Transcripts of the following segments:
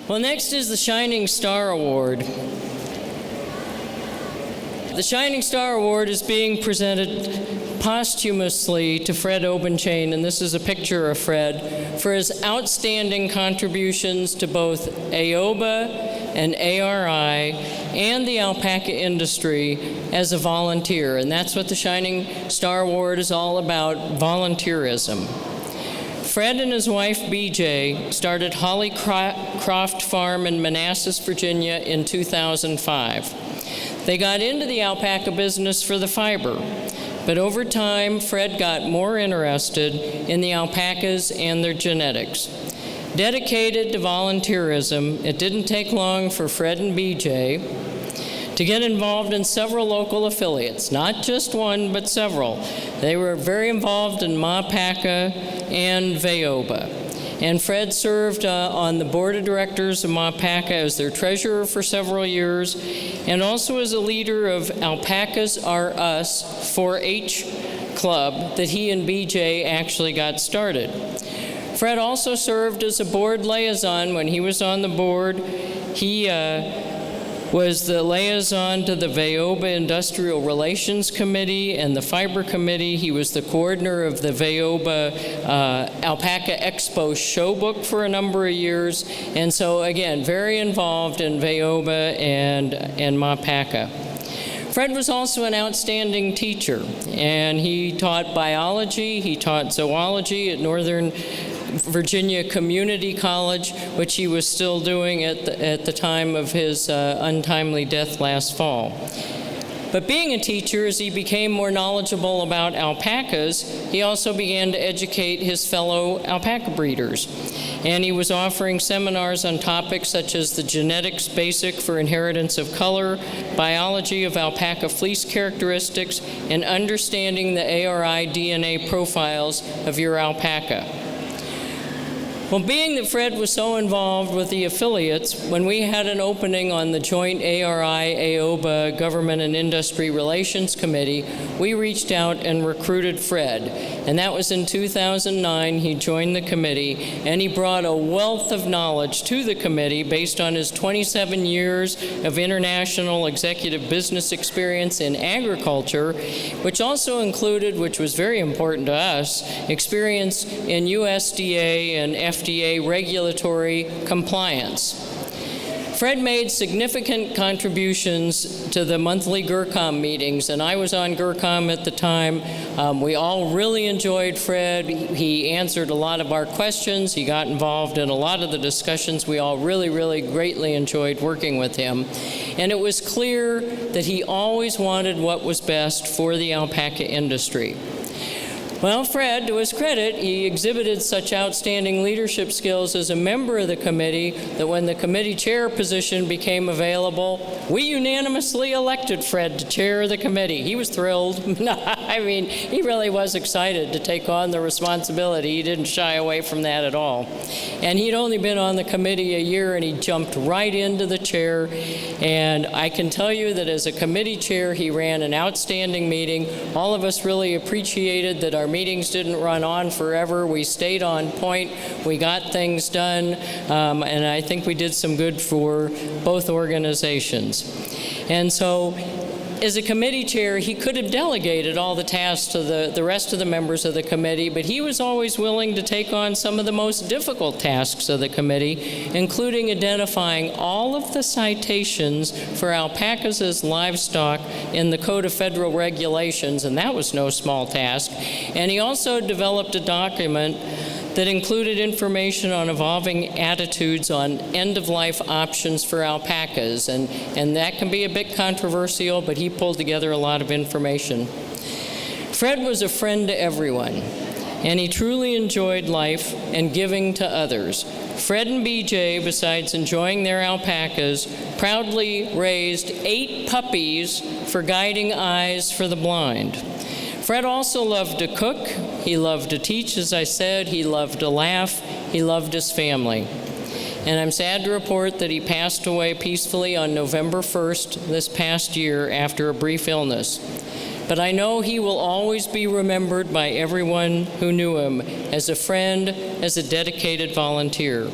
Well, next is the Shining Star Award. The Shining Star Award is being presented posthumously to Fred Obenchain, and this is a picture of Fred, for his outstanding contributions to both AOBA and ARI and the alpaca industry as a volunteer. And that's what the Shining Star Award is all about, volunteerism. Fred and his wife, BJ, started Hollycroft Farm in Manassas, Virginia in 2005. They got into the alpaca business for the fiber, but over time, Fred got more interested in the alpacas and their genetics. Dedicated to volunteerism, it didn't take long for Fred and BJ to get involved in several local affiliates, not just one, but several. They were very involved in Alpaca and AOBA. And Fred served on the board of directors of Alpaca as their treasurer for several years, and also as a leader of Alpacas Are Us 4-H club that he and BJ actually got started. Fred also served as a board liaison when he was on the board. He was the liaison to the AOBA Industrial Relations Committee and the Fiber Committee. He was the coordinator of the AOBA Alpaca Expo Showbook for a number of years. And so, again, very involved in AOBA and Alpaca. Fred was also an outstanding teacher, and he taught biology, he taught zoology at Northern Virginia Community College, which he was still doing at the time of his untimely death last fall. But being a teacher, as he became more knowledgeable about alpacas, he also began to educate his fellow alpaca breeders. And he was offering seminars on topics such as the genetics basic for inheritance of color, biology of alpaca fleece characteristics, and understanding the ARI DNA profiles of your alpaca. Well, being that Fred was so involved with the affiliates, when we had an opening on the joint ARI-AOBA Government and Industry Relations Committee, we reached out and recruited Fred. And that was in 2009. He joined the committee, and he brought a wealth of knowledge to the committee based on his 27 years of international executive business experience in agriculture, which also included, which was very important to us, experience in USDA and FDA regulatory compliance. Fred made significant contributions to the monthly GERCOM meetings, and I was on GERCOM at the time. We all really enjoyed Fred. He answered a lot of our questions. He got involved in a lot of the discussions. We all really, really greatly enjoyed working with him. And it was clear that he always wanted what was best for the alpaca industry. Well, Fred, to his credit, he exhibited such outstanding leadership skills as a member of the committee that when the committee chair position became available, we unanimously elected Fred to chair the committee. He was thrilled. I mean, he really was excited to take on the responsibility. He didn't shy away from that at all. And he'd only been on the committee a year, and he jumped right into the chair. And I can tell you that as a committee chair, he ran an outstanding meeting. All of us really appreciated that our meetings didn't run on forever. We stayed on point. We got things done, and I think we did some good for both organizations. And so, as a committee chair, he could have delegated all the tasks to the rest of the members of the committee, but he was always willing to take on some of the most difficult tasks of the committee, including identifying all of the citations for alpacas as livestock in the Code of Federal Regulations, and that was no small task. And he also developed a document that included information on evolving attitudes on end-of-life options for alpacas, and that can be a bit controversial, but he pulled together a lot of information. Fred was a friend to everyone, and he truly enjoyed life and giving to others. Fred and BJ, besides enjoying their alpacas, proudly raised 8 puppies for Guiding Eyes for the Blind. Fred also loved to cook, he loved to teach, as I said, he loved to laugh, he loved his family. And I'm sad to report that he passed away peacefully on November 1st this past year after a brief illness. But I know he will always be remembered by everyone who knew him as a friend, as a dedicated volunteer.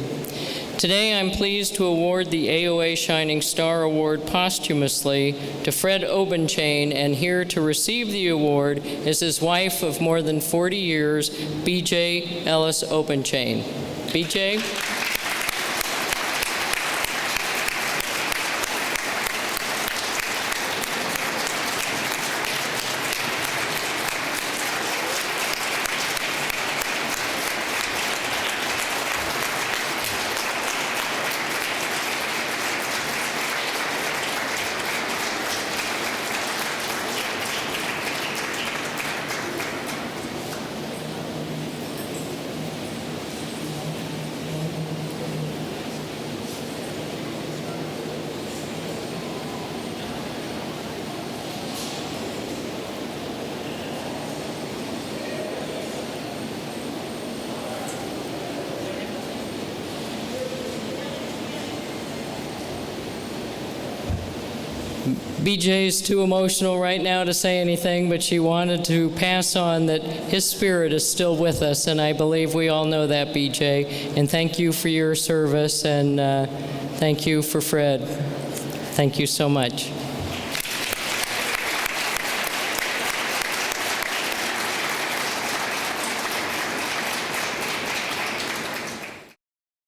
Today, I'm pleased to award the AOA Shining Star Award posthumously to Fred Obenchain, and here to receive the award is his wife of more than 40 years, B.J. Ellis Obenchain. B.J.? BJ's too emotional right now to say anything, but she wanted to pass on that his spirit is still with us, and I believe we all know that, BJ. And thank you for your service, and thank you for Fred. Thank you so much.